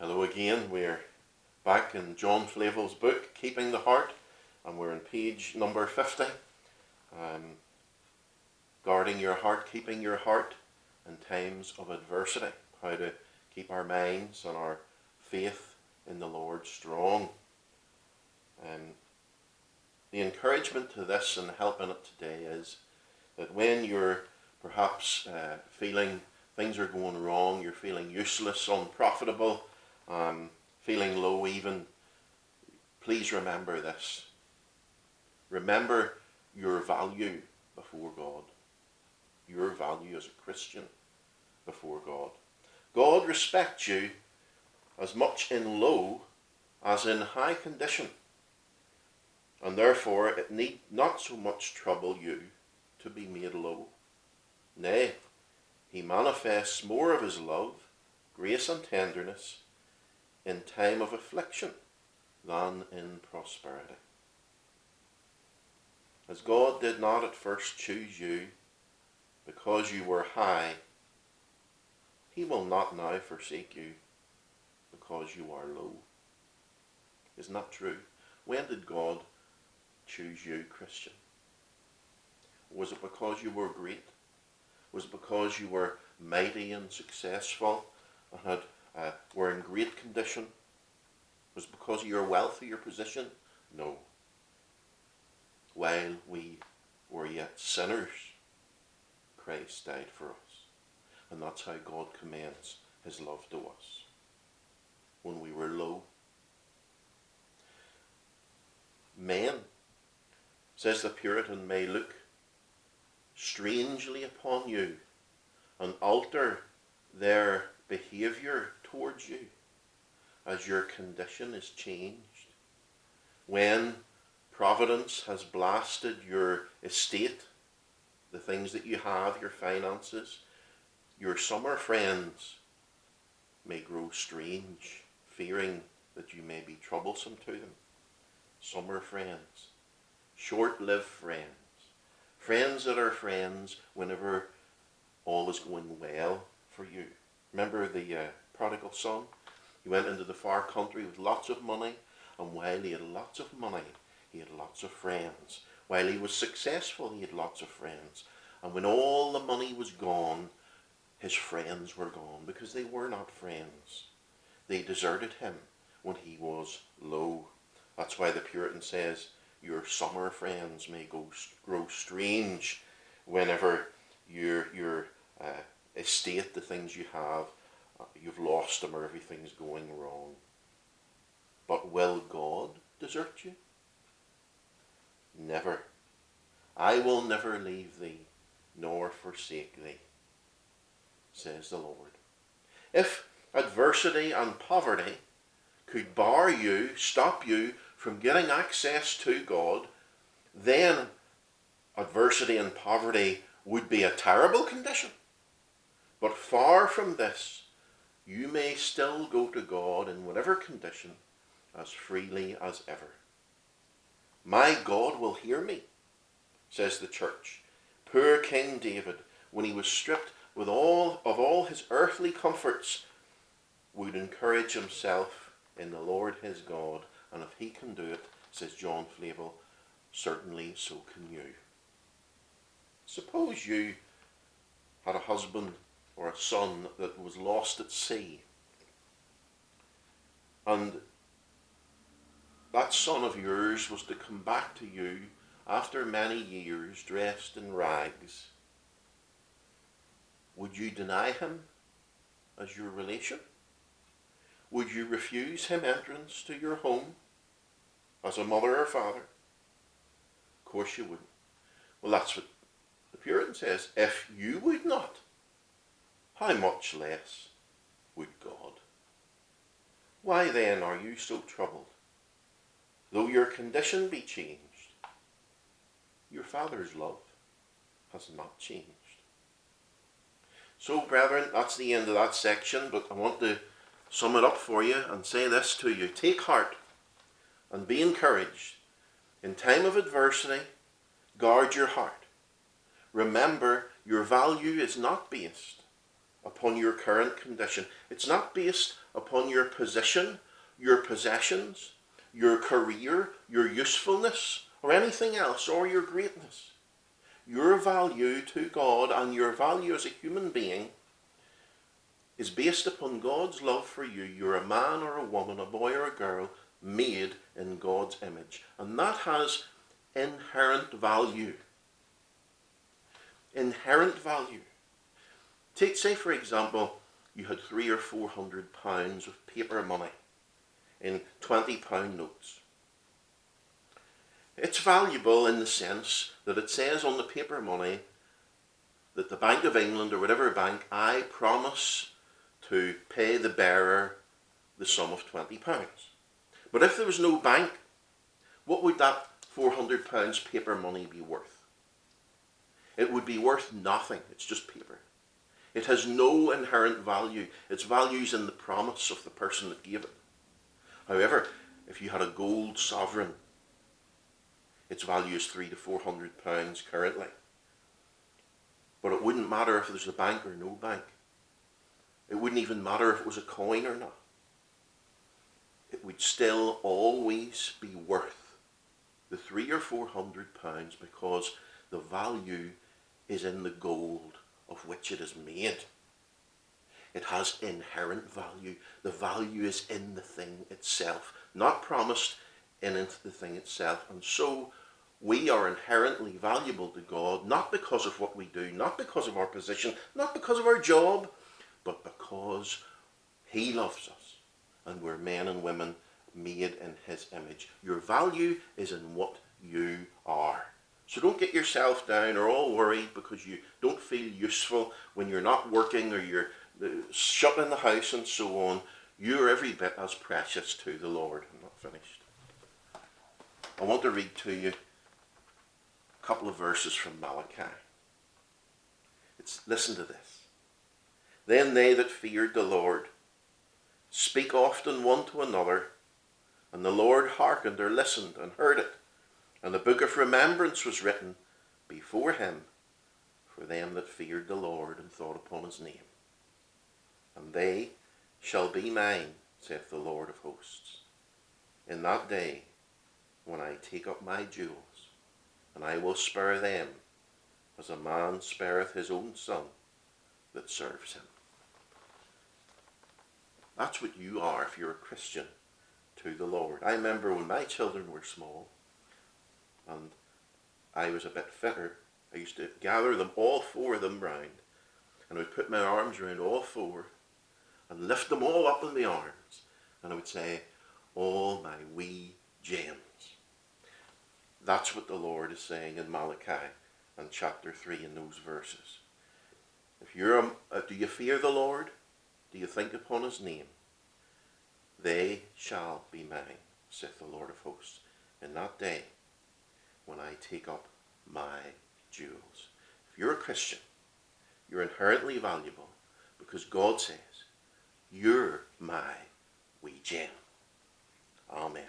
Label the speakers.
Speaker 1: Hello again. We're back in John Flavel's book, Keeping the Heart, and we're on page number 50. Guarding your heart, keeping your heart in times of adversity. How to keep our minds and our faith in the Lord strong. The encouragement to this and helping it today is that when you're perhaps feeling things are going wrong, you're feeling useless, unprofitable, feeling low even, please remember this. Remember your value before God. Your value as a Christian before God. God respects you as much in low as in high condition. And therefore it need not so much trouble you to be made low. Nay, he manifests more of his love, grace and tenderness in time of affliction than in prosperity. As God did not at first choose you because you were high, he will not now forsake you because you are low. Isn't that true? When did God choose you, Christian? Was it because you were great? Was it because you were mighty and successful and were in great condition? Was it because of your wealth or your position? No. While we were yet sinners, Christ died for us. And that's how God commends his love to us. When we were low. Men, says the Puritan, may look strangely upon you and alter their behaviour towards you as your condition is changed. When providence has blasted your estate, the things that you have, your finances, your summer friends may grow strange, fearing that you may be troublesome to them. Summer friends, short-lived friends, friends that are friends whenever all is going well for you. Remember the prodigal son? He went into the far country with lots of money, and while he had lots of money, he had lots of friends. While he was successful, he had lots of friends. And when all the money was gone, his friends were gone because they were not friends. They deserted him when he was low. That's why the Puritan says, your summer friends may grow strange whenever your estate, the things you have, you've lost them or everything's going wrong. But will God desert you? Never. I will never leave thee, nor forsake thee, says the Lord. If adversity and poverty could bar you, stop you from getting access to God, then adversity and poverty would be a terrible condition. But far from this, you may still go to God in whatever condition as freely as ever. My God will hear me, says the church. Poor King David, when he was stripped of all his earthly comforts, would encourage himself in the Lord his God, and if he can do it, says John Flavel, certainly so can you. Suppose you had a husband or a son that was lost at sea, and that son of yours was to come back to you after many years dressed in rags. Would you deny him as your relation? Would you refuse him entrance to your home as a mother or father? Of course you wouldn't. Well, that's what the Puritan says. If you would not, how much less would God? Why then are you so troubled? Though your condition be changed, your Father's love has not changed. So, brethren, that's the end of that section, but I want to sum it up for you and say this to you. Take heart and be encouraged. In time of adversity, guard your heart. Remember, your value is not based upon your current condition. It's not based upon your position, your possessions, your career, your usefulness, or anything else, or your greatness. Your value to God and your value as a human being is based upon God's love for you. You're a man or a woman, a boy or a girl, made in God's image. And that has inherent value. Inherent value. Take, say for example, you had £300 or £400 of paper money in £20 notes. It's valuable in the sense that it says on the paper money that the Bank of England or whatever bank, I promise to pay the bearer the sum of £20. But if there was no bank, what would that £400 paper money be worth? It would be worth nothing. It's just paper. It has no inherent value. Its value is in the promise of the person that gave it. However, if you had a gold sovereign, its value is £300 to £400 currently. But it wouldn't matter if there's a bank or no bank. It wouldn't even matter if it was a coin or not. It would still always be worth the £300 or £400 because the value is in the gold of which it is made. It has inherent value. The value is in the thing itself, not promised in the thing itself. And so we are inherently valuable to God, not because of what we do, not because of our position, not because of our job, but because he loves us and we're men and women made in his image. Your value is in what you are. So don't get yourself down or all worried because you don't feel useful when you're not working or you're shut in the house and so on. You're every bit as precious to the Lord. I'm not finished. I want to read to you a couple of verses from Malachi. Listen to this. Then they that feared the Lord speak often one to another, and the Lord hearkened or listened and heard it. And the book of remembrance was written before him for them that feared the Lord and thought upon his name. And they shall be mine, saith the Lord of hosts, in that day when I take up my jewels, and I will spare them as a man spareth his own son that serves him. That's what you are if you're a Christian to the Lord. I remember when my children were small and I was a bit fitter, I used to gather them, all four of them, round, and I would put my arms around all four and lift them all up in my arms, and I would say, all my wee gems. That's what the Lord is saying in Malachi and chapter 3 in those verses. If you're do you fear the Lord? Do you think upon his name? They shall be mine, saith the Lord of hosts, in that day when I take up my jewels. If you're a Christian, you're inherently valuable because God says, you're my wee gem. Amen.